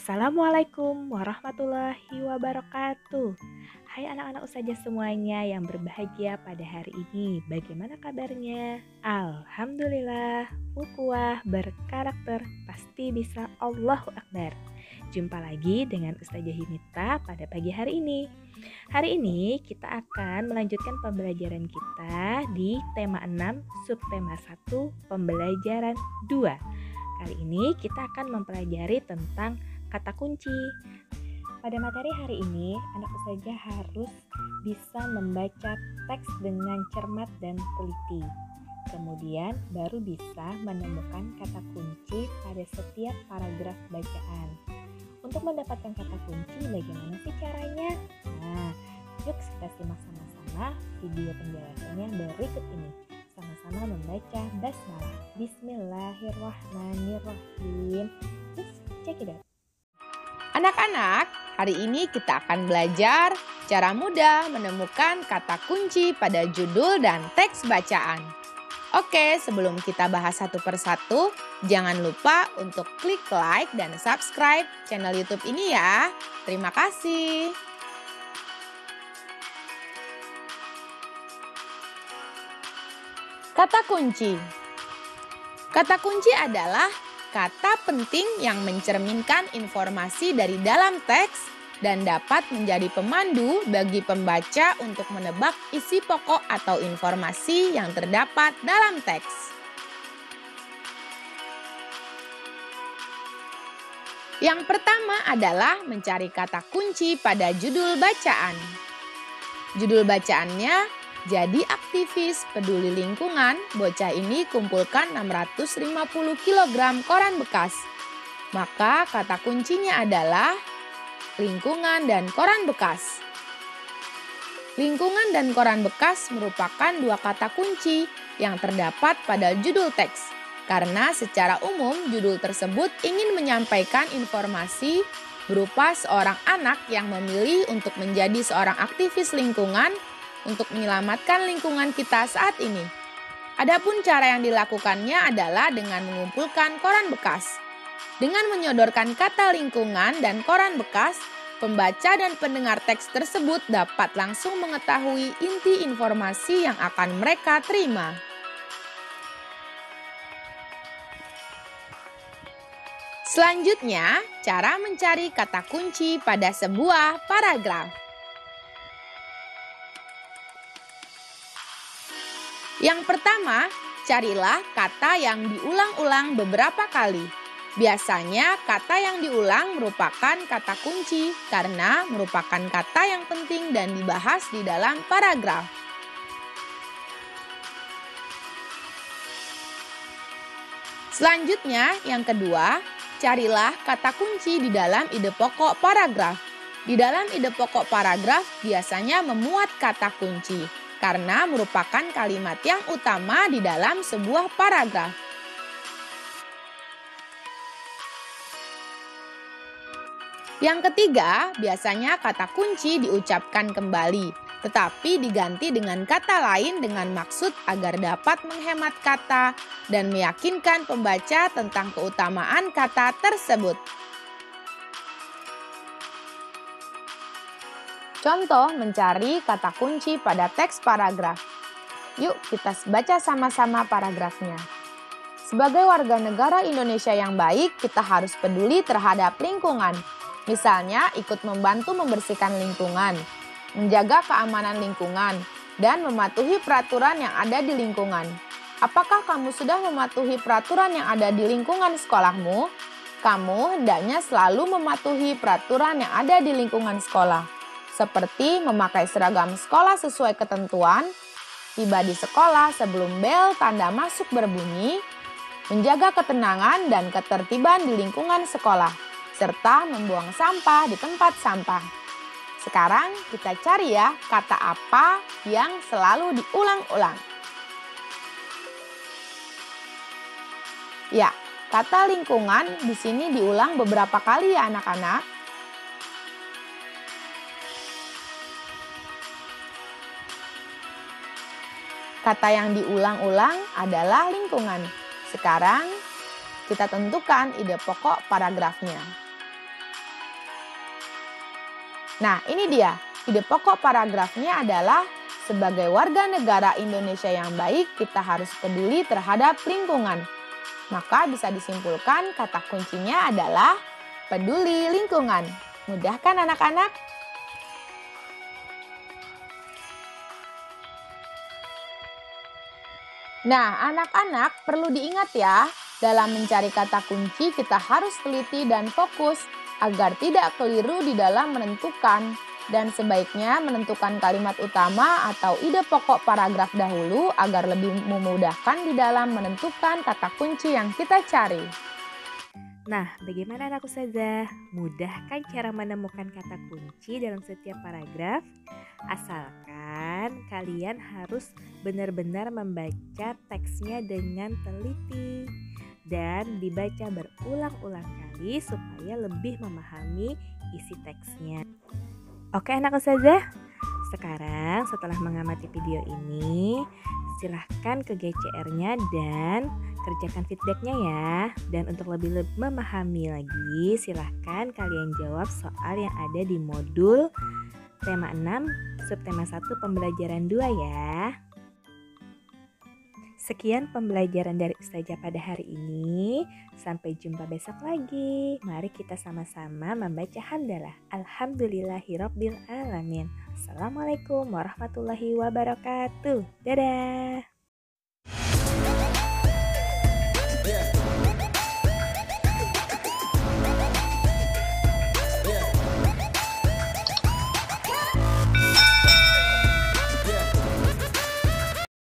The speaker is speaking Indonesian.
Assalamualaikum warahmatullahi wabarakatuh. Hai anak-anak ustazah semuanya yang berbahagia pada hari ini. Bagaimana kabarnya? Alhamdulillah, ukhuwah berkarakter, pasti bisa Allahu Akbar. Jumpa lagi dengan Ustazah Hinita pada pagi hari ini. Hari ini kita akan melanjutkan pembelajaran kita di tema 6, subtema 1, pembelajaran 2. Kali ini kita akan mempelajari tentang kata kunci. Pada materi hari ini, anak ustazah harus bisa membaca teks dengan cermat dan teliti. Kemudian baru bisa menemukan kata kunci pada setiap paragraf bacaan. Untuk mendapatkan kata kunci, bagaimana sih caranya? Nah, yuk kita simak sama-sama video penjelasannya berikut ini. Sama-sama membaca basmalah. Bismillahirrahmanirrahim. Let's check it out. Anak-anak, hari ini kita akan belajar cara mudah menemukan kata kunci pada judul dan teks bacaan. Oke, sebelum kita bahas satu persatu, jangan lupa untuk klik like dan subscribe channel YouTube ini ya. Terima kasih. Kata kunci. Kata kunci adalah kata penting yang mencerminkan informasi dari dalam teks dan dapat menjadi pemandu bagi pembaca untuk menebak isi pokok atau informasi yang terdapat dalam teks. Yang pertama adalah mencari kata kunci pada judul bacaan. Judul bacaannya, jadi aktivis peduli lingkungan, bocah ini kumpulkan 650 kg koran bekas. Maka kata kuncinya adalah lingkungan dan koran bekas. Lingkungan dan koran bekas merupakan dua kata kunci yang terdapat pada judul teks. Karena secara umum judul tersebut ingin menyampaikan informasi berupa seorang anak yang memilih untuk menjadi seorang aktivis lingkungan untuk menyelamatkan lingkungan kita saat ini. Adapun cara yang dilakukannya adalah dengan mengumpulkan koran bekas. Dengan menyodorkan kata lingkungan dan koran bekas, pembaca dan pendengar teks tersebut dapat langsung mengetahui inti informasi yang akan mereka terima. Selanjutnya, cara mencari kata kunci pada sebuah paragraf. Yang pertama, carilah kata yang diulang-ulang beberapa kali. Biasanya kata yang diulang merupakan kata kunci karena merupakan kata yang penting dan dibahas di dalam paragraf. Selanjutnya, yang kedua, carilah kata kunci di dalam ide pokok paragraf. Di dalam ide pokok paragraf biasanya memuat kata kunci karena merupakan kalimat yang utama di dalam sebuah paragraf. Yang ketiga, biasanya kata kunci diucapkan kembali, tetapi diganti dengan kata lain dengan maksud agar dapat menghemat kata dan meyakinkan pembaca tentang keutamaan kata tersebut. Contoh mencari kata kunci pada teks paragraf. Yuk kita baca sama-sama paragrafnya. Sebagai warga negara Indonesia yang baik, kita harus peduli terhadap lingkungan. Misalnya ikut membantu membersihkan lingkungan, menjaga keamanan lingkungan, dan mematuhi peraturan yang ada di lingkungan. Apakah kamu sudah mematuhi peraturan yang ada di lingkungan sekolahmu? Kamu hendaknya selalu mematuhi peraturan yang ada di lingkungan sekolah. Seperti memakai seragam sekolah sesuai ketentuan, tiba di sekolah sebelum bel tanda masuk berbunyi, menjaga ketenangan dan ketertiban di lingkungan sekolah, serta membuang sampah di tempat sampah. Sekarang kita cari ya kata apa yang selalu diulang-ulang. Ya, kata lingkungan di sini diulang beberapa kali ya anak-anak. Kata yang diulang-ulang adalah lingkungan. Sekarang kita tentukan ide pokok paragrafnya. Nah, ini dia. Ide pokok paragrafnya adalah sebagai warga negara Indonesia yang baik, kita harus peduli terhadap lingkungan. Maka bisa disimpulkan kata kuncinya adalah peduli lingkungan. Mudah kan anak-anak? Nah, anak-anak perlu diingat ya, dalam mencari kata kunci kita harus teliti dan fokus agar tidak keliru di dalam menentukan. Dan sebaiknya menentukan kalimat utama atau ide pokok paragraf dahulu agar lebih memudahkan di dalam menentukan kata kunci yang kita cari. Nah, bagaimana anak ustazah? Mudah kan cara menemukan kata kunci dalam setiap paragraf? Asalkan kalian harus benar-benar membaca teksnya dengan teliti dan dibaca berulang-ulang kali supaya lebih memahami isi teksnya. Oke anak ustazah, sekarang setelah mengamati video ini, silahkan ke GCR-nya dan kerjakan feedbacknya ya. Dan untuk lebih memahami lagi, silahkan kalian jawab soal yang ada di modul tema 6, subtema 1, pembelajaran 2 ya. Sekian pembelajaran dari Ustazah pada hari ini. Sampai jumpa besok lagi. Mari kita sama-sama membaca hamdalah. Alhamdulillahirabbil alamin. Assalamualaikum warahmatullahi wabarakatuh. Dadah.